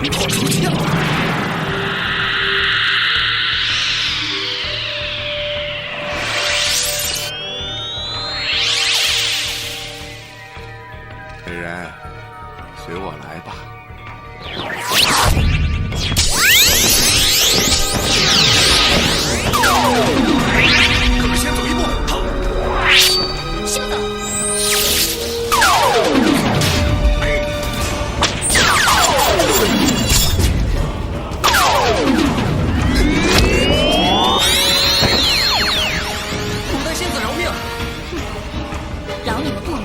跑出去了。美人，随我来吧。可是先走一步。好，先走。牡丹仙子饶命！饶你们不难，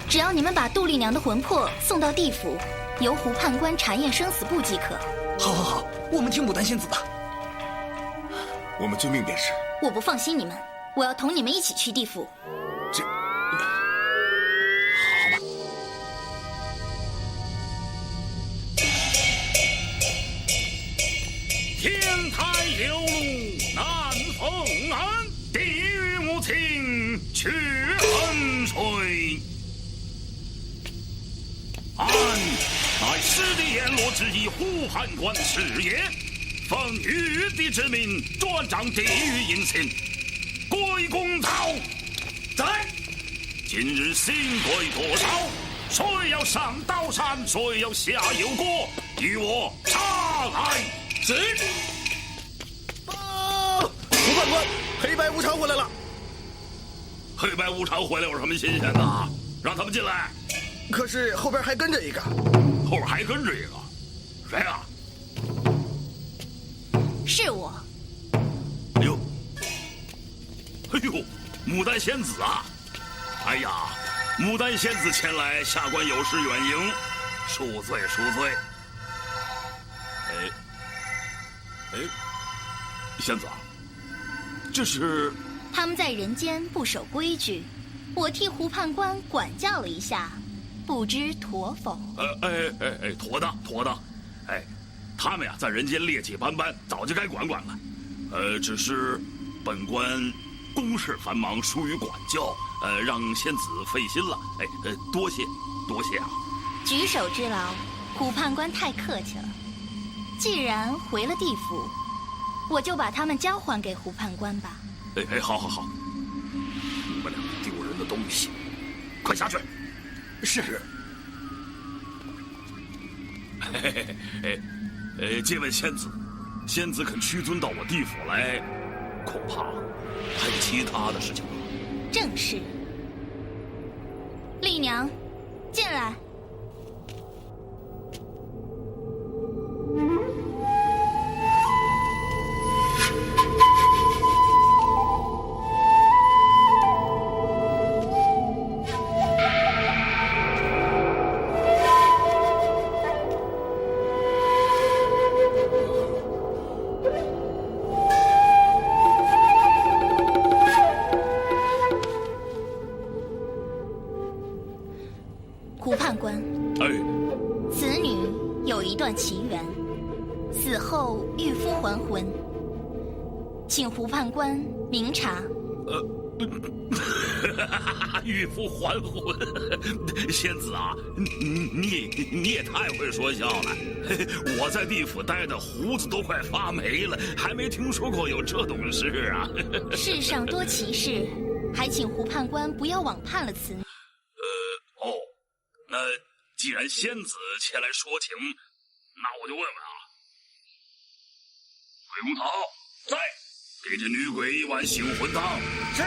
只要你们把杜丽娘的魂魄送到地府，由胡判官查验生死簿即可。好好好，我们听牡丹仙子的。我们遵命便是。我不放心你们，我要同你们一起去地府。这，好吧。天台流露难逢安，地狱无情去衡水。安乃师弟阎罗之一胡判官是也，奉玉帝之命专掌地狱阴刑。归公道在，今日新规多少？谁要上刀山，谁要下油锅，与我查来。是。胡判官，黑白无常回来了。黑白无常回来有什么新鲜的？让他们进来。可是后边还跟着一个。后边还跟着一个，谁啊？是我。哎呦，哎呦，牡丹仙子啊！哎呀，牡丹仙子前来下官有失远迎，恕罪恕罪。哎，仙子啊，这是他们在人间不守规矩，我替胡判官管教了一下，不知妥否？妥当妥当。哎，他们呀在人间劣迹斑斑，早就该管管了。只是本官公事繁忙，疏于管教，让仙子费心了。多谢多谢啊！举手之劳，胡判官太客气了。既然回了地府，我就把他们交还给胡判官吧。好好好，你们两个丢人的东西，快下去！是。借问仙子，仙子肯屈尊到我地府来，恐怕还有其他的事情吧？正是。丽娘，进来。胡判官，此女有一段奇缘，死后遇夫还魂，请胡判官明察。遇夫还魂，仙子啊，你也太会说笑了。我在地府待的胡子都快发霉了，还没听说过有这种事啊。世上多奇事，还请胡判官不要枉判了此女。那既然仙子前来说情，那我就问问啊，鬼公桃在，给这女鬼一碗醒魂汤。是。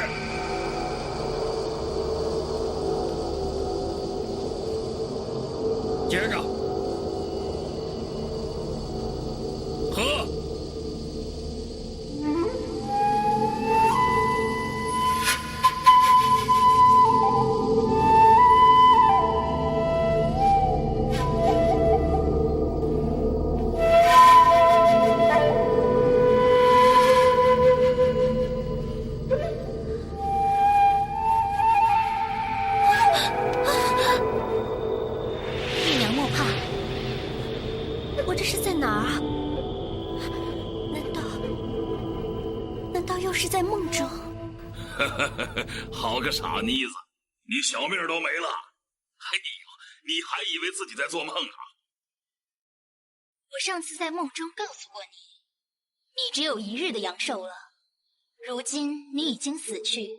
接着，喝。我这是在哪儿啊？难道又是在梦中？好个傻妮子，你小命都没了！哎呦，你还以为自己在做梦啊？我上次在梦中告诉过你，你只有1日的阳寿了。如今你已经死去，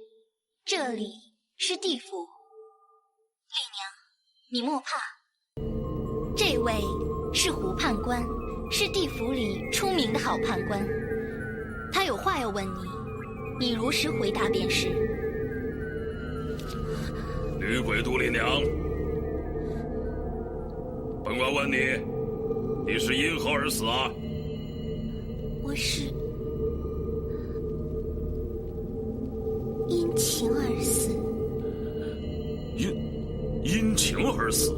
这里是地府。丽娘，你莫怕。这位是胡判官，是地府里出名的好判官。他有话要问你，你如实回答便是。女鬼杜丽娘，本官问你，你是因何而死啊？我是因情而死。因情而死？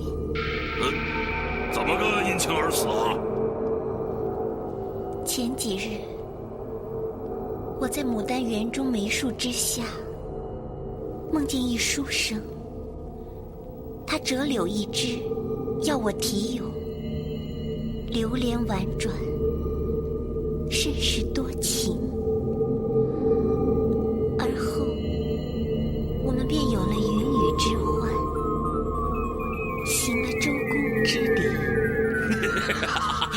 怎么个因情而死啊？前几日，我在牡丹园中梅树之下，梦见一书生，他折柳一枝，要我题咏，流连婉转，甚是多情。而后，我们便有了云雨之欢，行了周公之礼。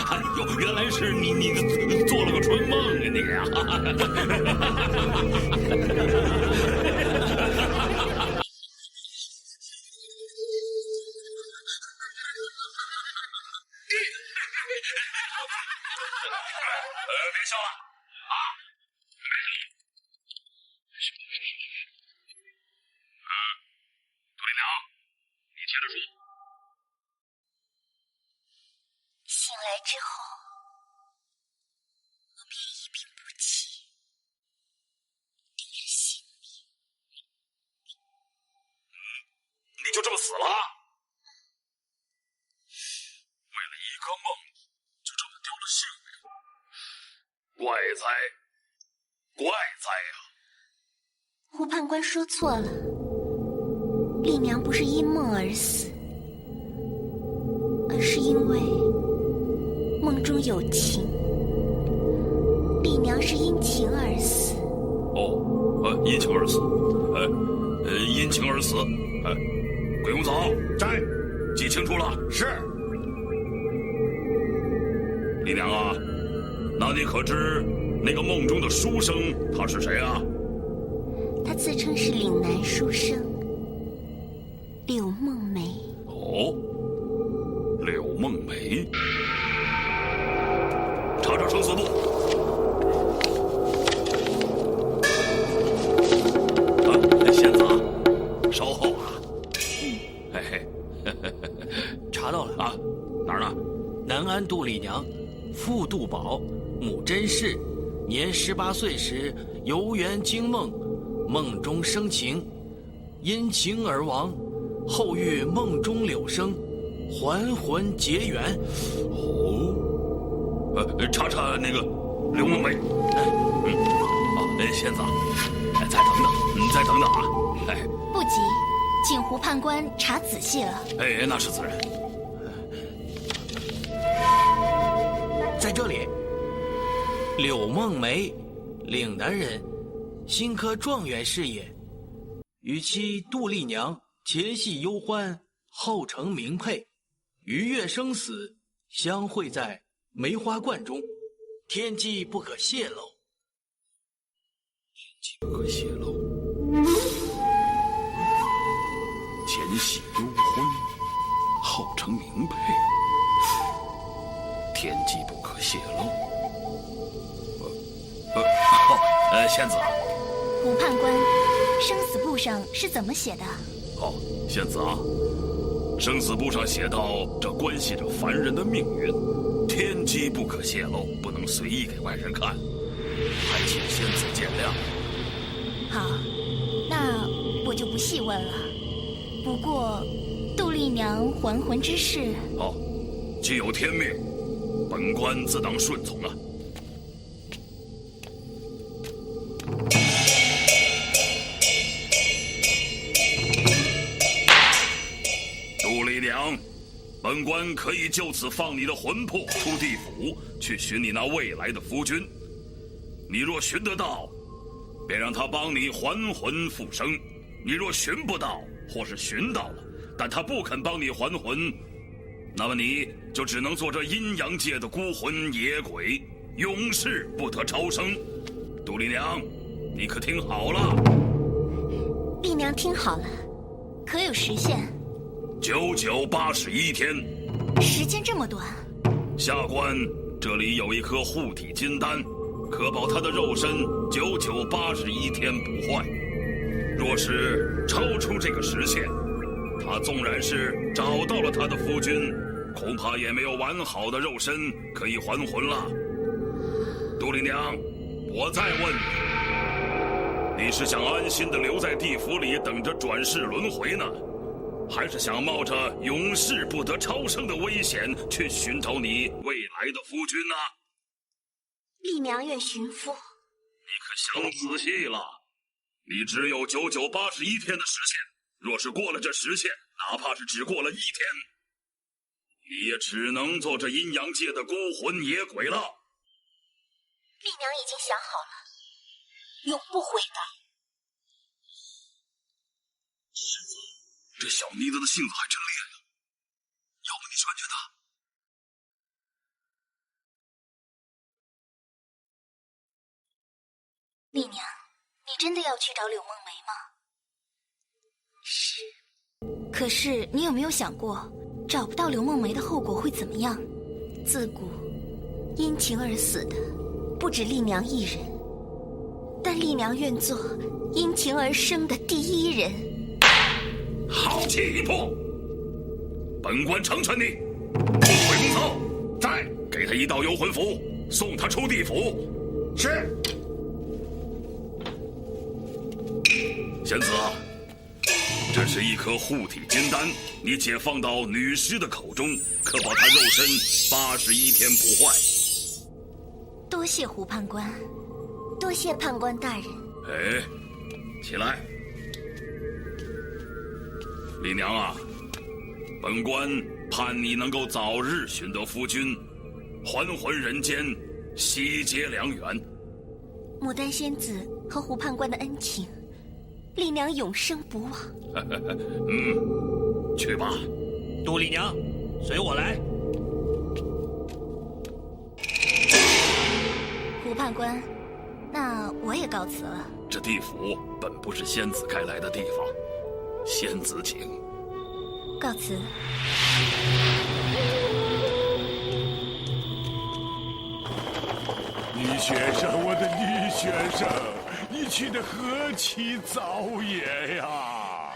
哎呦，原来是你做了个春梦啊你啊！别笑了啊！杜丽娘，你接着说。醒来之后，我便一病不起，定是性命。你就这么死了？为了一个梦，就这么丢了性命，怪哉，怪哉呀！胡判官说错了，丽娘不是因梦而死，而是因为梦中有情。丽娘是因情而死。哦，因情而死，因情而死，鬼公嫂，在，记清楚了。是。丽娘啊，那你可知那个梦中的书生他是谁啊？他自称是岭南书生柳梦梅。哦，柳梦梅，查生死簿。仙子，稍后啊。嘿嘿，查到了啊，哪儿呢？南安杜丽娘，父杜宝，母甄氏，年18岁时游园惊梦，梦中生情，因情而亡，后遇梦中柳生，还魂结缘。哦，查那个柳梦梅。仙子，再等等，再等等啊！不急，请胡判官查仔细了。那是自然。在这里，柳梦梅，岭南人，新科状元士也，与妻杜丽娘前系幽欢，后成名配，逾越生死，相会在梅花观中，天机不可泄露。不可泄露，前系幽欢，后成名配，天机不可泄露。仙子，胡判官，生死簿上是怎么写的？仙子啊，生死簿上写道，这关系着凡人的命运，天机不可泄露，不能随意给外人看，还请仙子见谅。好，那我就不细问了。不过，杜丽娘还魂之事，既有天命，本官自当顺从啊。杜丽娘，本官可以就此放你的魂魄出地府，去寻你那未来的夫君。你若寻得到，便让他帮你还魂复生；你若寻不到，或是寻到了，但他不肯帮你还魂，那么你就只能做这阴阳界的孤魂野鬼，永世不得超生。杜丽娘，你可听好了？丽娘听好了，可有时限？9981天。时间这么短？下官这里有一颗护体金丹，可保他的肉身9981天不坏。若是超出这个时限，他纵然是找到了他的夫君，恐怕也没有完好的肉身可以还魂了。杜丽娘，我再问你，你是想安心的留在地府里等着转世轮回呢，还是想冒着永世不得超生的危险去寻找你未来的夫君呢？丽娘愿寻夫。你可想仔细了，你只有9981天的时限，若是过了这时限，哪怕是只过了1天，你也只能做这阴阳界的孤魂野鬼了。丽娘已经想好了，永不悔改。师傅，这小妮子的性子还真烈呀，要不你劝劝她？丽娘，你真的要去找柳梦梅吗？是。可是你有没有想过，找不到柳梦梅的后果会怎么样？自古因情而死的不止丽娘一人，但丽娘愿做因情而生的第一人。好气一破，本官成全你。回公曹，再给他一道幽魂符，送他出地府。是。贤子啊，这是一颗护体金丹，你且放到女尸的口中，可保她肉身81天不坏。多谢胡判官，多谢判官大人。哎，起来。丽娘啊，本官盼你能够早日寻得夫君，还魂人间，喜结良缘。牡丹仙子和胡判官的恩情，丽娘永生不忘。去吧。杜丽娘，随我来。胡判官，那我也告辞了。这地府本不是仙子该来的地方，仙子请。告辞。倪先生，我的倪先生，你去的何其早也呀！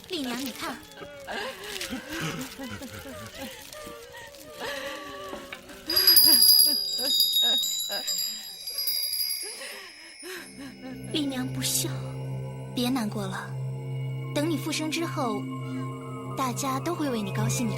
丽娘，你看。丽娘不孝，别难过了。等你复生之后，大家都会为你高兴的。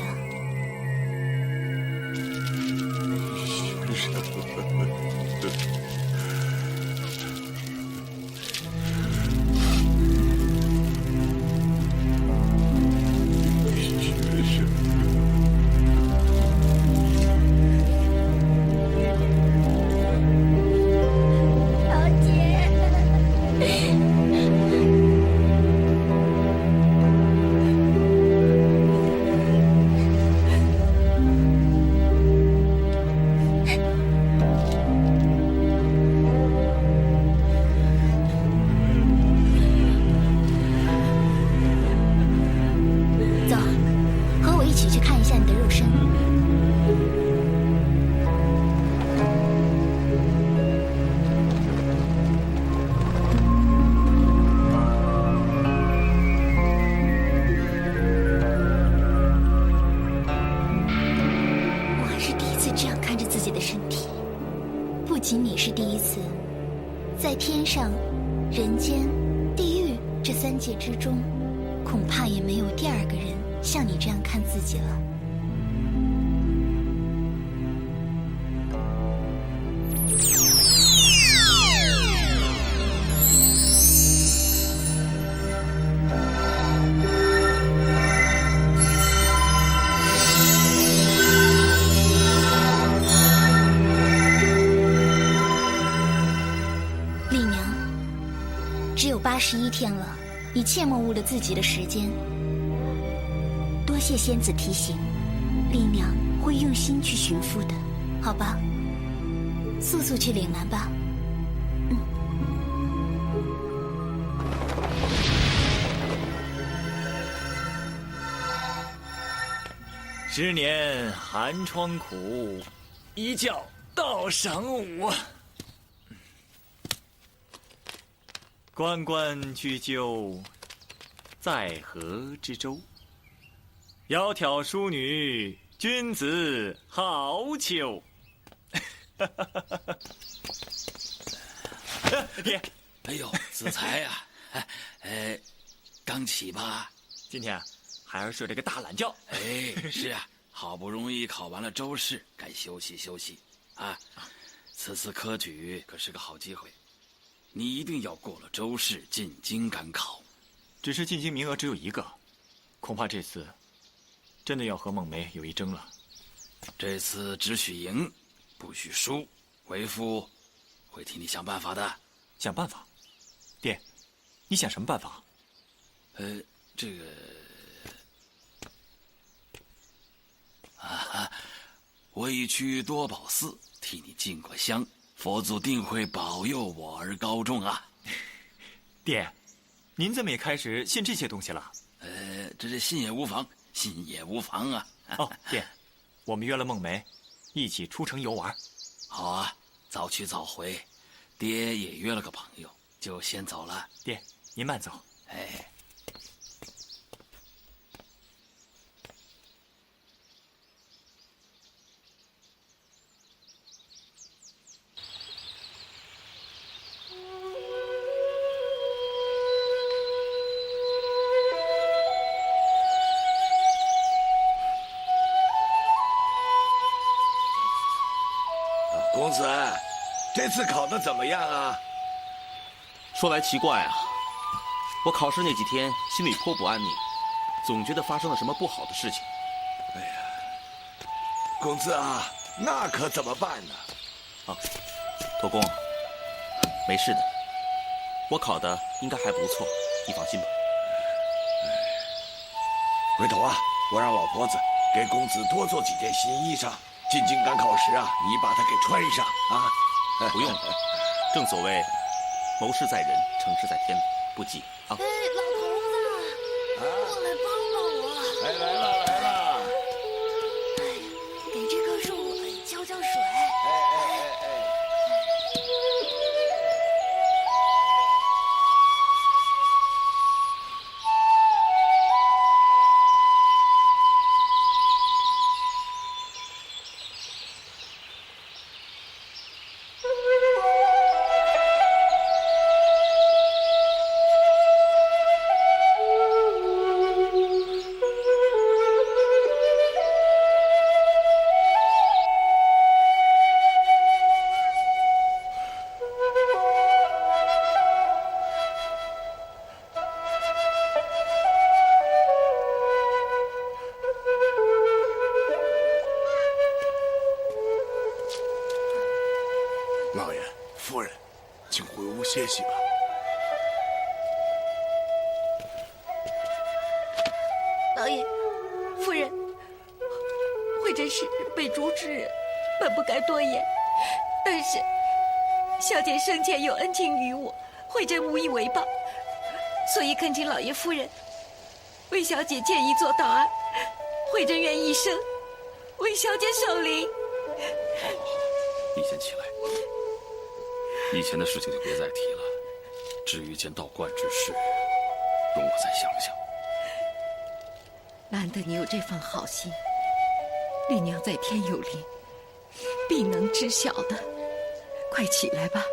在天上、人间、地狱这3界之中，恐怕也没有第2个人像你这样看自己了。81天了，你切莫误了自己的时间。多谢仙子提醒，丽娘会用心去寻夫的，好吧？速速去岭南吧。10年寒窗苦，一觉到晌午。关关雎鸠，在河之洲。窈窕淑女，君子好逑。爹，哎呦，子才呀，刚起吧？今天孩儿睡了个大懒觉。哎，是啊，好不容易考完了周试，该休息休息啊。此次科举可是个好机会，你一定要过了周试，进京赶考。只是进京名额只有1个，恐怕这次真的要和孟梅有一争了。这次只许赢，不许输，为父会替你想办法的。想办法？爹，你想什么办法？这个啊，我已去多宝寺替你进过香，佛祖定会保佑我而高中啊。爹，您怎么也开始信这些东西了？这信也无妨，信也无妨啊。哦，爹，我们约了孟梅，一起出城游玩。好啊，早去早回。爹也约了个朋友，就先走了。爹，您慢走。哎。公子，这次考得怎么样啊？说来奇怪啊，我考试那几天心里颇不安宁，总觉得发生了什么不好的事情。哎呀，公子啊，那可怎么办呢？啊，头公，没事的，我考的应该还不错，你放心吧。回头啊，我让老婆子给公子多做几件新衣裳，进京赶考时啊，你把它给穿上啊。不用了，正所谓谋事在人，成事在天，不急啊。老头子，过来帮帮我。来了来了。给这棵树浇浇水。老爷、夫人，请回屋歇息吧。老爷、夫人，惠贞是被逐之人，本不该多言。但是，小姐生前有恩情于我，惠贞无以为报，所以恳请老爷夫人为小姐建一座档案。惠贞愿一生为小姐守灵。好，你先起来。以前的事情就别再提了。至于见道观之事，容我再想想。难得你有这份好心，丽娘在天有灵，必能知晓的。快起来吧。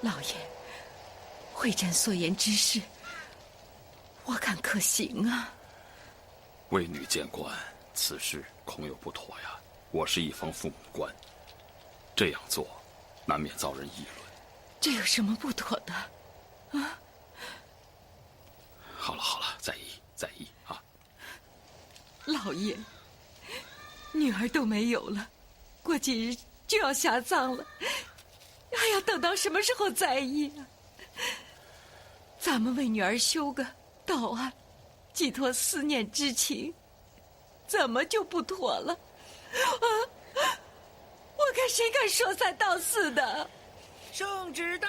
老爷，惠贞所言之事，我看可行啊。为女见官，此事恐有不妥呀。我是一方父母官，这样做难免遭人议论。这有什么不妥的？啊！好了，在意啊！老爷，女儿都没有了，过几日就要下葬了，还要等到什么时候在意啊？咱们为女儿修个道案，寄托思念之情，怎么就不妥了？啊！我看谁敢说三道四的？圣旨到！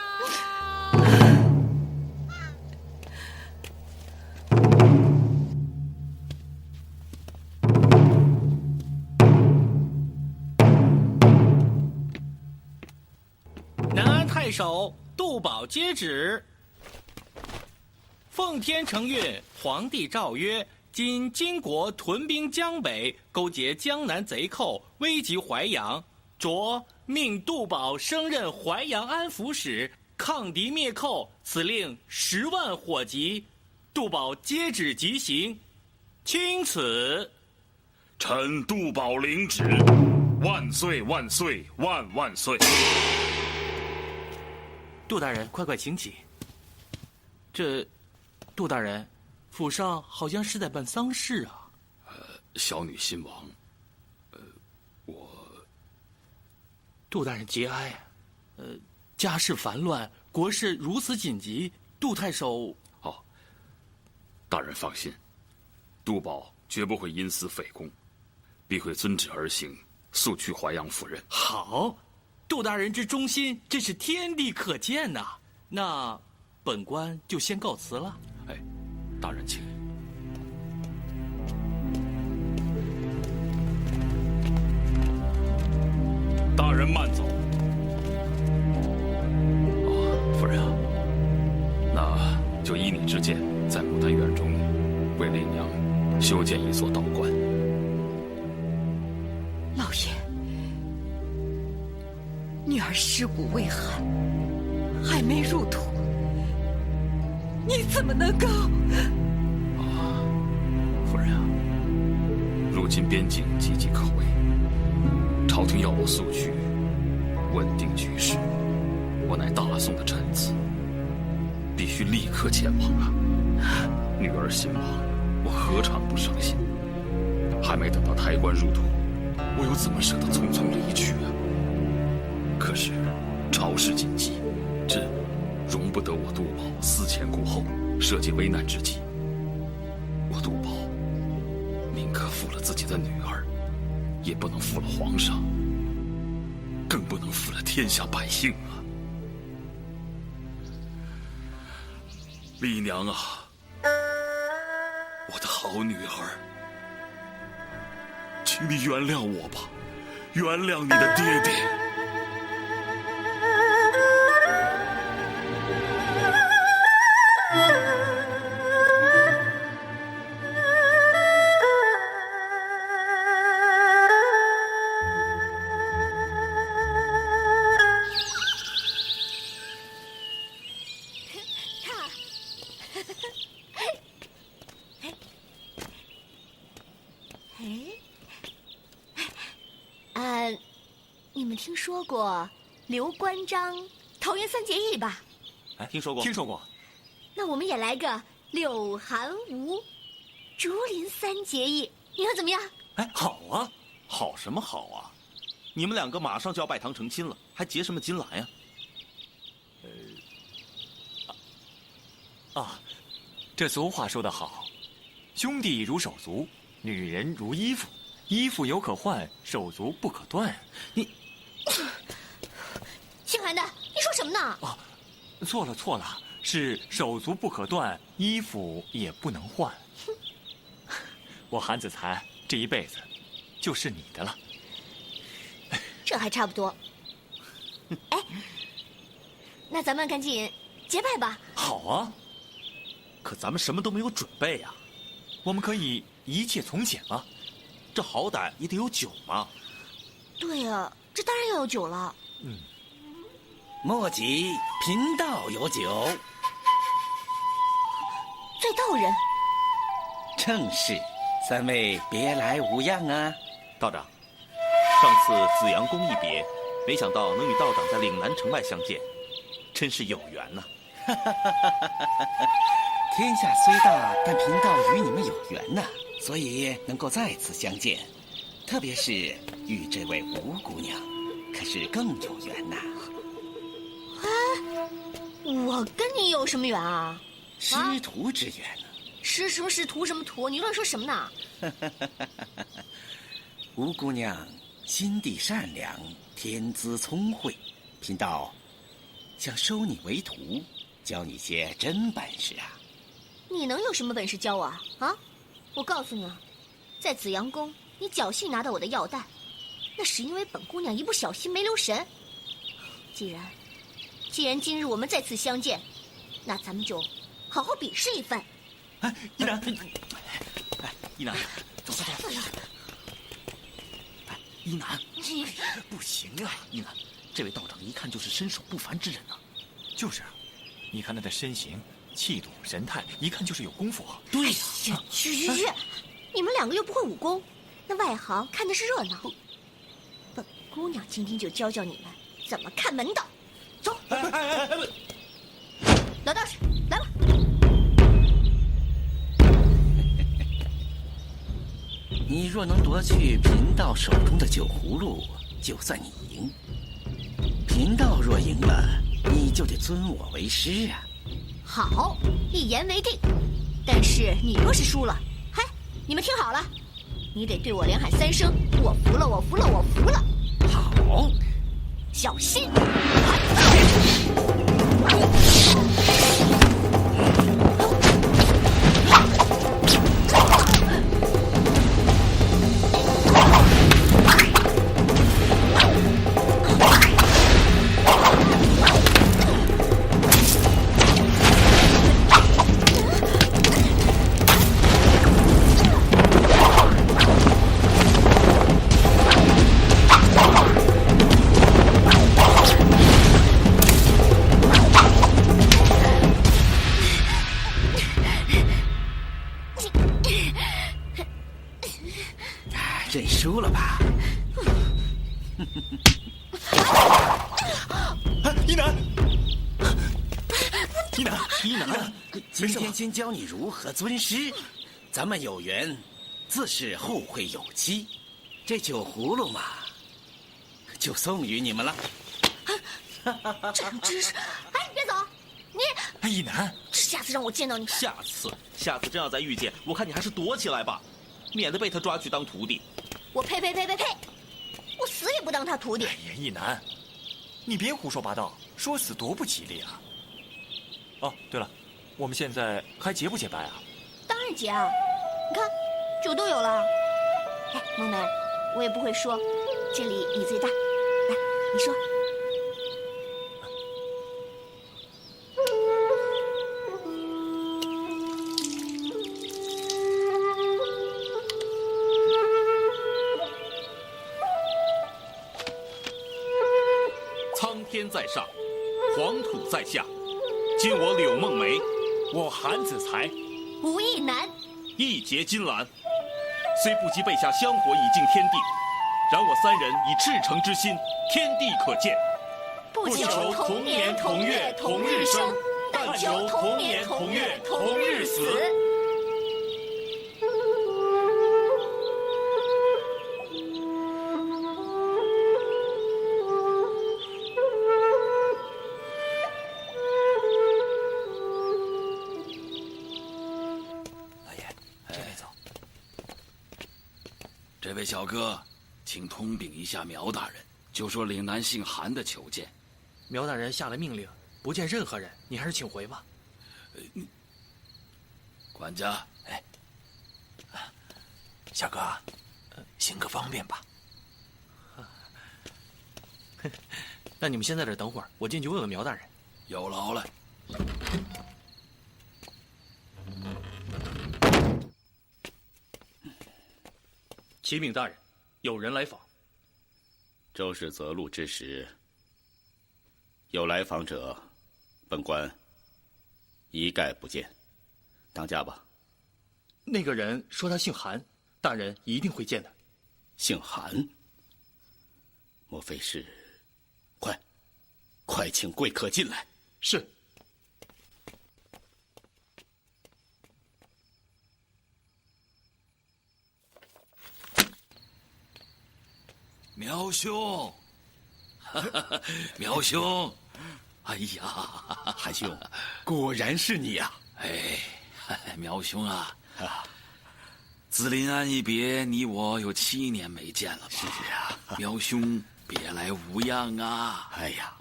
南安太守杜宝接旨。奉天承运，皇帝诏曰：今金国屯兵江北，勾结江南贼寇，危及淮阳，着命杜宝升任淮阳安抚使，抗敌灭寇，此令10万火急。杜宝接旨即行，钦此。臣杜宝领旨，万岁万岁万万岁！杜大人，快快请起。杜大人，府上好像是在办丧事啊。小女身亡。杜大人节哀。家事烦乱，国事如此紧急，杜太守……大人放心，杜宝绝不会因私废公，必会遵旨而行，速去淮阳赴任。好，杜大人之忠心，真是天地可见呐。那本官就先告辞了。大人请。大人慢走。夫人啊，那就依你之见，在牡丹园中为丽娘修建一座道观。老爷，女儿尸骨未寒，还没入土，你怎么能够？夫人啊，如今边境岌岌可危，朝廷要我速去稳定局势，我乃大宋的臣子，必须立刻前往啊！女儿身亡，我何尝不伤心？还没等到抬棺入土，我又怎么舍得匆匆离去啊？可是朝事紧急，这容不得我杜宝思前顾后，设计危难之计。我杜宝宁可负了自己的女儿，也不能负了皇上，更不能负了天下百姓啊！丽娘啊，我的好女儿，请你原谅我吧，原谅你的爹爹。你们听说过刘关张桃园三结义吧？听说过，听说过。那我们也来个柳韩吴竹林三结义，你看怎么样？好啊，好什么好啊？你们两个马上就要拜堂成亲了，还结什么金兰呀？这俗话说得好，兄弟如手足，女人如衣服，衣服有可换，手足不可断。姓韩的，你说什么呢？错了，是手足不可断，衣服也不能换。我韩子才这一辈子就是你的了。这还差不多。那咱们赶紧结拜吧。好啊，可咱们什么都没有准备呀。我们可以一切从简啊，这好歹也得有酒嘛。对啊，这当然要有酒了。莫急，贫道有酒。醉道人。正是，三位别来无恙啊。道长，上次紫阳宫一别，没想到能与道长在岭南城外相见，真是有缘呐。天下虽大，但贫道与你们有缘呐，所以能够再次相见。特别是与这位吴姑娘，可是更有缘呐。我跟你有什么缘啊？师徒之缘呢？师什么师徒什么徒？你乱说什么呢？吴姑娘心地善良，天资聪慧，贫道想收你为徒，教你些真本事啊。你能有什么本事教我啊？啊！我告诉你啊，在紫阳宫，你侥幸拿到我的药袋，那是因为本姑娘一不小心没留神。既然今日我们再次相见，那咱们就好好比试一番。哎，一南，哎，一南，走。哎，一南，不行啊！一南，这位道长一看就是身手不凡之人啊。就是啊，你看他的身形、气度、神态，一看就是有功夫啊。对呀，去！你们两个又不会武功，那外行看的是热闹。本姑娘今天就教教你们怎么看门道。走，老道士，来吧。你若能夺去贫道手中的酒葫芦，就算你赢；贫道若赢了，你就得尊我为师啊。好，一言为定。但是你若是输了，嗨，你们听好了，你得对我连喊3声：我服了，我服了，我服了。好，小心！认输了吧？一南，今天先教你如何尊师，咱们有缘，自是后会有期。这酒葫芦嘛，就送与你们了。真是！哎，别走！你，哎，一南，下次让我见到你，下次真要再遇见，我看你还是躲起来吧，免得被他抓去当徒弟。我呸！我死也不当他徒弟。哎呀，一南，你别胡说八道，说死多不吉利啊！哦，对了，我们现在还结不结拜啊？当然结啊！你看，酒都有了。哎，梦梅，我也不会说，这里你最大，来，你说。苍天在上，黄土在下，今我柳梦梅，我韩子才，吴亦南，一结金兰，虽不及陛下香火以敬天地，然我三人以赤诚之心，天地可见。不求同年同月同日生，但求同年同月同日死。这位小哥，请通禀一下苗大人，就说岭南姓韩的求见。苗大人下了命令，不见任何人，你还是请回吧。管家，哎，小哥，行个方便吧。那你们先在这儿等会儿，我进去问问苗大人。有劳了。启禀大人，有人来访。周氏择路之时，有来访者，本官一概不见。当家吧。那个人说他姓韩，大人一定会见的。姓韩？莫非是？快请贵客进来。是。苗兄，苗兄，哎呀，韩兄，果然是你呀！苗兄啊，自临安一别，你我有7年没见了吧？是啊，苗兄别来无恙啊！哎呀，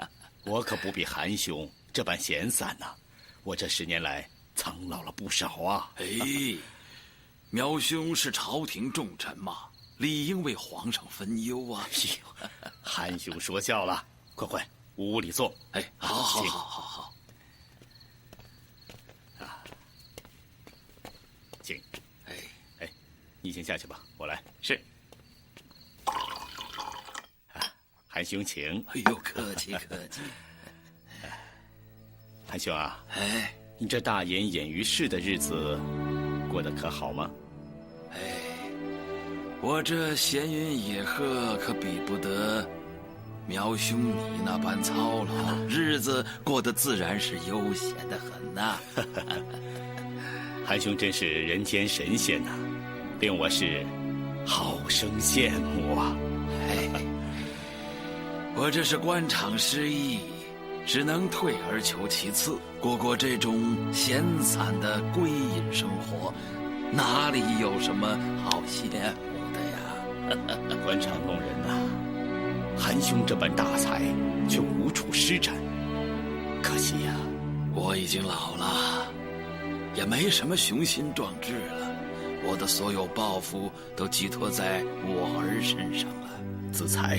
我可不比韩兄这般闲散呐，我这10年来苍老了不少啊。苗兄是朝廷重臣嘛，理应为皇上分忧啊！韩兄说笑了，快，屋里坐。好。请。你先下去吧，我来。是。韩兄请。客气。韩兄啊，你这大眼眼于世的日子过得可好吗？我这闲云野鹤可比不得苗兄你那般操劳，日子过得自然是悠闲得很呐。韩兄真是人间神仙呐，令我是好生羡慕啊！我这是官场失意，只能退而求其次，过这种闲散的归隐生活，哪里有什么好羡慕的呀？官场弄人呐，韩兄这般大才却无处施展，可惜呀。我已经老了，也没什么雄心壮志了。我的所有抱负都寄托在我儿身上了。子才，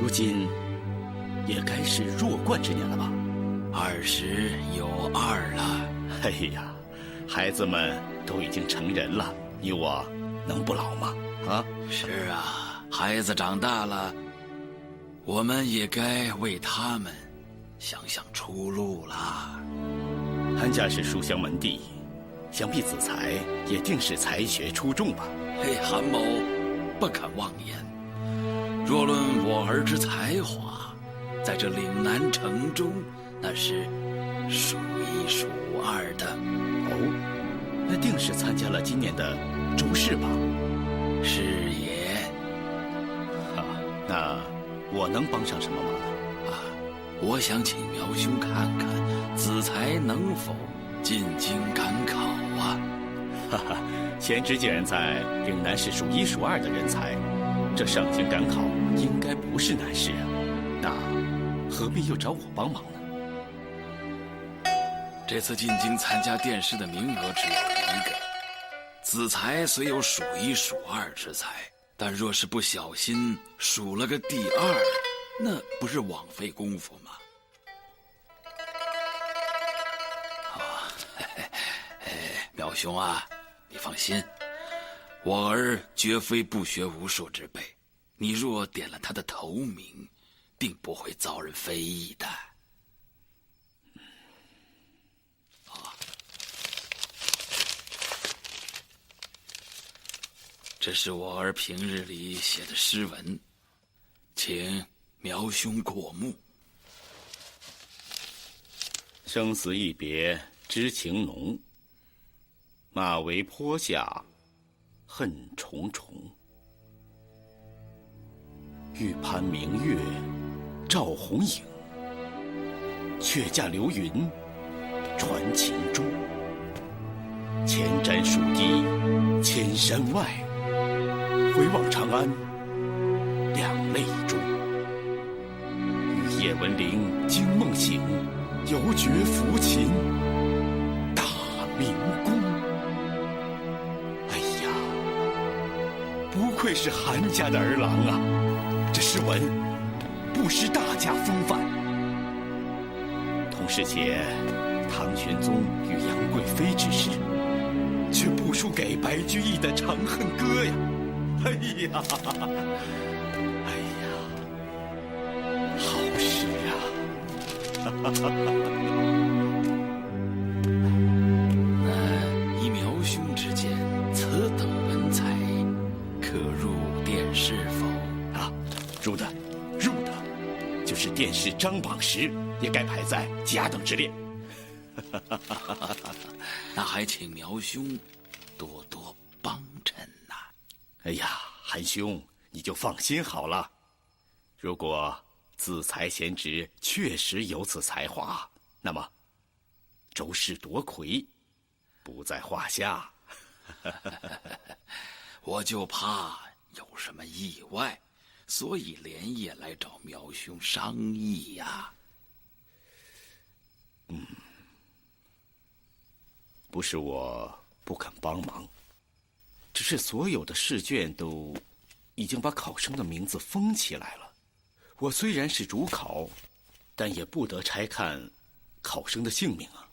如今也该是弱冠之年了吧？20有2了。哎呀，孩子们都已经成人了，你我能不老吗？啊？是啊，孩子长大了，我们也该为他们想想出路啦。韩家是书香门第，想必子才也定是才学出众吧？韩某不敢妄言。若论我儿之才华，在这岭南城中，那是数1数2的。哦，那定是参加了今年的州试吧？是也。那我能帮上什么忙呢？我想请苗兄看看子才能否进京赶考啊！贤侄既然在岭南是数1数2的人才，这上京赶考应该不是难事啊。那何必又找我帮忙呢？这次进京参加殿试的名额只有1个。子才虽有数1数2之才，但若是不小心数了个第2，那不是枉费功夫吗？苗兄啊，你放心，我儿绝非不学无术之辈，你若点了他的头名，定不会遭人非议的。这是我儿平日里写的诗文，请苗兄过目。生死一别知情浓，马嵬坡下恨重重。欲攀明月照红影，却驾流云传情中。前瞻蜀地千山外，回望长安两泪中。与叶文龄惊梦醒，犹觉抚琴大明宫。哎呀，不愧是韩家的儿郎啊！这诗文不失大家风范，同是写唐玄宗与杨贵妃之事，却不输给白居易的《长恨歌》呀！哎呀，哎呀，好诗啊！那依苗兄之见，此等文才可入殿试否？啊，入的，入的，就是殿试张榜时，也该排在甲等之列。那还请苗兄多多帮衬呐！哎呀，韩兄，你就放心好了。如果子才贤侄确实有此才华，那么周氏夺魁，不在话下。我就怕有什么意外，所以连夜来找苗兄商议呀。不是我不肯帮忙，只是所有的试卷都已经把考生的名字封起来了。我虽然是主考，但也不得拆看考生的姓名啊。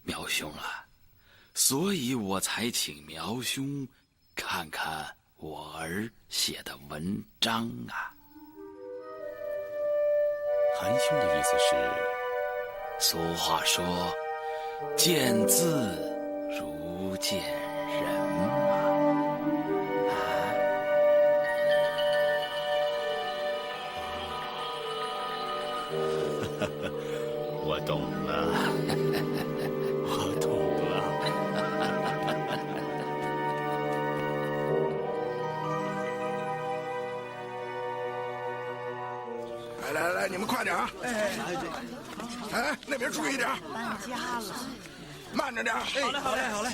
苗兄啊，所以我才请苗兄看看我儿写的文章啊。韩兄的意思是，俗话说，见字如见人嘛。我懂了，我懂了。来，你们快点啊！哎，那边注意点。搬家了，慢着点。好嘞。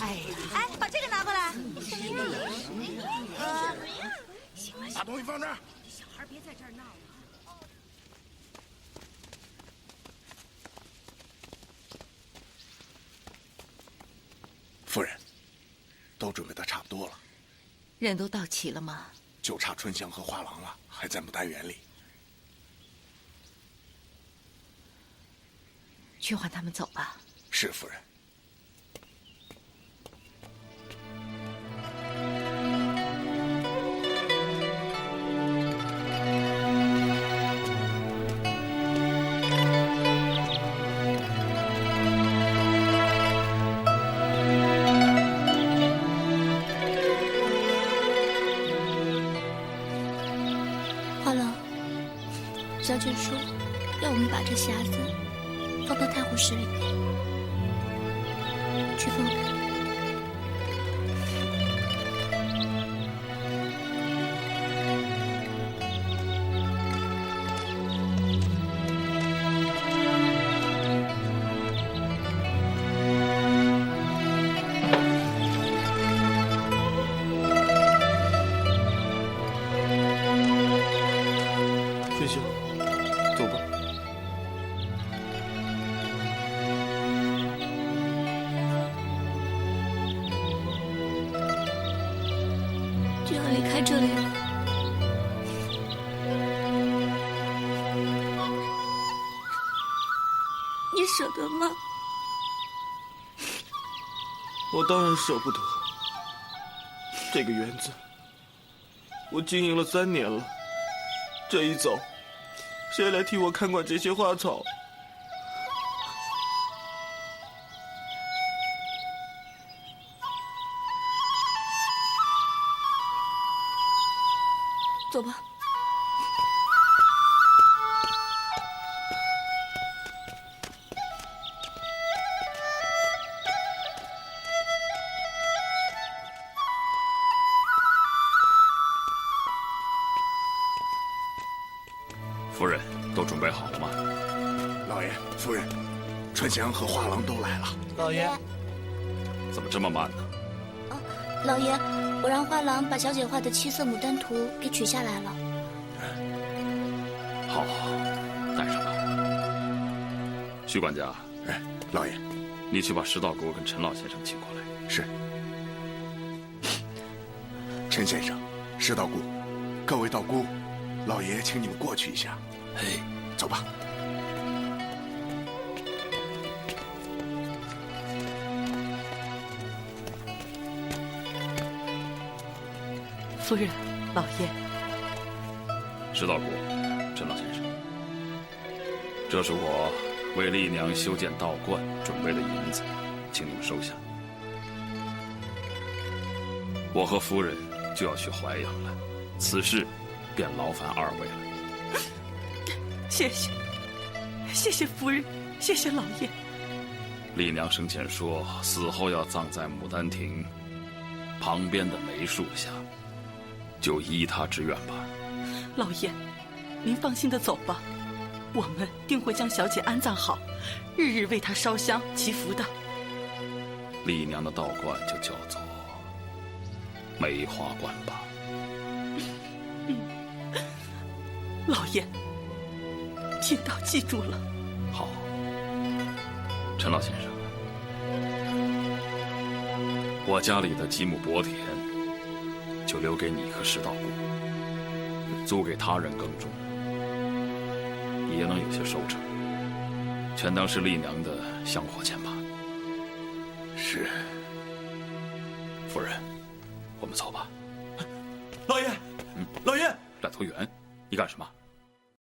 哎，把这个拿过来。把东西放这儿。小孩别在这儿闹了。夫人，都准备的差不多了。人都到齐了吗？就差春香和花郎了，还在牡丹园里。去唤他们走吧。是夫人。花郎，小姐说，要我们把这匣子放到太湖石里面，去放吧。春香，走吧。就要离开这里了。你舍得吗？我当然舍不得。这个园子，我经营了3年了。这一走，谁来替我看管这些花草？走吧。夫人，都准备好了吗？老爷、夫人，春香和花郎都来了。老爷，怎么这么慢呢？老爷，我让花郎把小姐画的7色牡丹图给取下来了。好，带上吧。徐管家，哎，老爷，你去把石道姑跟陈老先生请过来。是。陈先生，石道姑，各位道姑，老爷请你们过去一下。嘿，走吧。夫人，老爷。石道姑，陈老先生，这是我为丽娘修建道观准备的银子，请你们收下。我和夫人就要去淮阳了，此事便劳烦2位了。谢谢夫人，谢谢老爷。丽娘生前说，死后要葬在牡丹亭旁边的梅树下，就依她之愿吧。老爷，您放心的走吧，我们定会将小姐安葬好，日日为她烧香祈福的。丽娘的道观就叫做梅花观吧。老爷，贫道记住了。好，陈老先生，我家里的几亩薄田就留给你和石道姑，租给他人耕种，你也能有些收成，全当是丽娘的香火钱吧。是。夫人，我们走吧。老爷，老爷，冉头元，你干什么？